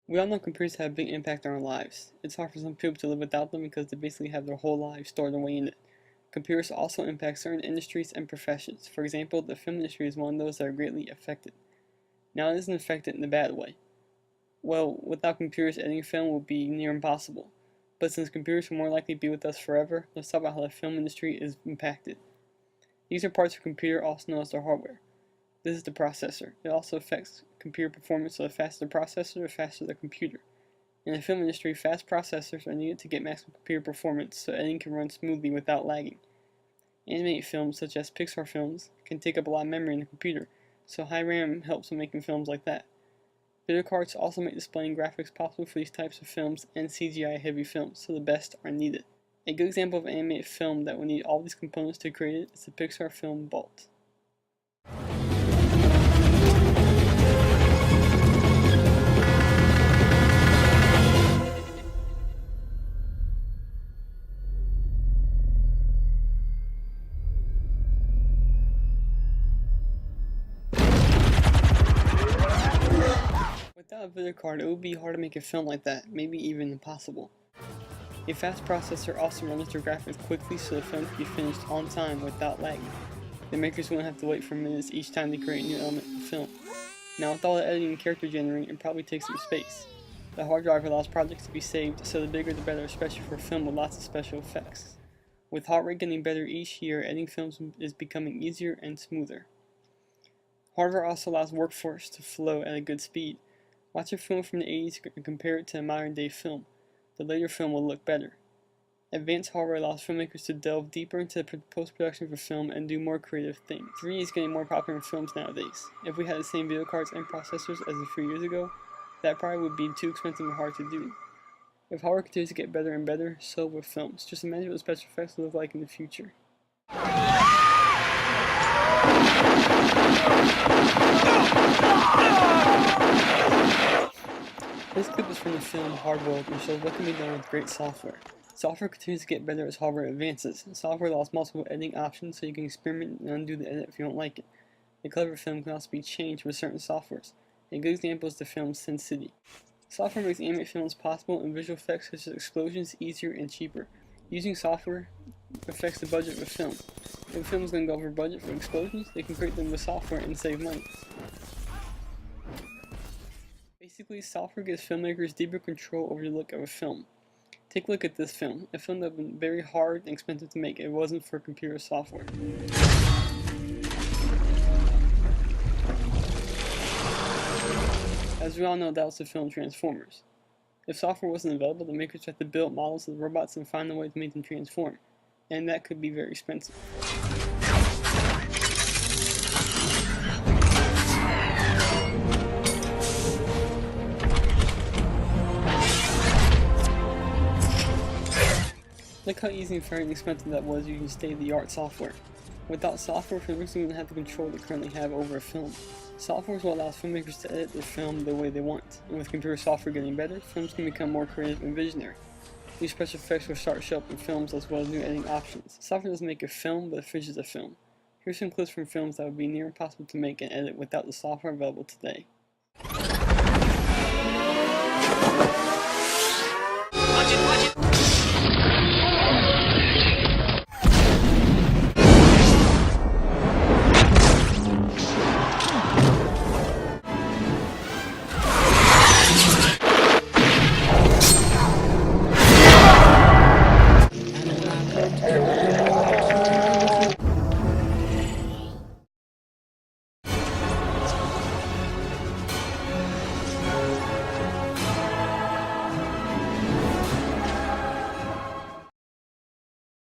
We all know computers have a big impact on our lives. It's hard for some people to live without them because they basically have their whole lives stored away in it. Computers also impact certain industries and professions. For example, the film industry is one of those that are greatly affected. Now, it isn't affected in a bad way. Well, without computers, editing film would be near impossible. But since computers are more likely to be with us forever, let's talk about how the film industry is impacted. These are parts of a computer, also known as the hardware. This is the processor. It also affects computer performance, so the faster the processor, the faster the computer. In the film industry, fast processors are needed to get maximum computer performance so editing can run smoothly without lagging. Animated films, such as Pixar films, can take up a lot of memory in the computer, so high RAM helps in making films like that. Video cards also make displaying graphics possible for these types of films and CGI-heavy films, so the best are needed. A good example of an animated film that will need all these components to create it is the Pixar film Bolt. Without a video card, it would be hard to make a film like that, maybe even impossible. A fast processor also runs their graphics quickly so the film can be finished on time without lagging. The makers wouldn't have to wait for minutes each time they create a new element of the film. Now, with all the editing and character generating, it probably takes some space. The hard drive allows projects to be saved, so the bigger the better, especially for a film with lots of special effects. With heart rate getting better each year, editing films is becoming easier and smoother. Hardware also allows workforce to flow at a good speed. Watch a film from the 80s and compare it to a modern day film. The later film will look better. Advanced hardware allows filmmakers to delve deeper into the post-production of a film and do more creative things. 3D is getting more popular in films nowadays. If we had the same video cards and processors as a few years ago, that probably would be too expensive and hard to do. If hardware continues to get better and better, so will films. Just imagine what the special effects will look like in the future. This clip is from the film Hard World and shows what can be done with great software. Software continues to get better as hardware advances. Software allows multiple editing options so you can experiment and undo the edit if you don't like it. A clever film can also be changed with certain softwares. A good example is the film Sin City. Software makes animated films possible and visual effects such as explosions easier and cheaper. Using software affects the budget of a film. If a film is going to go over budget for explosions, they can create them with software and save money. Basically, software gives filmmakers deeper control over the look of a film. Take a look at this film. A film that would have been very hard and expensive to make if it wasn't for computer software. As we all know, that was the film Transformers. If software wasn't available, the makers had to build models of the robots and find a way to make them transform. And that could be very expensive. Look how easy and very inexpensive that was using state-of-the-art software. Without software, filmmakers wouldn't have the control they currently have over a film. Software is what allows filmmakers to edit their film the way they want, and with computer software getting better, films can become more creative and visionary. These special effects will start to show up in films as well as new editing options. Software doesn't make a film, but it finishes a film. Here's some clips from films that would be near impossible to make and edit without the software available today.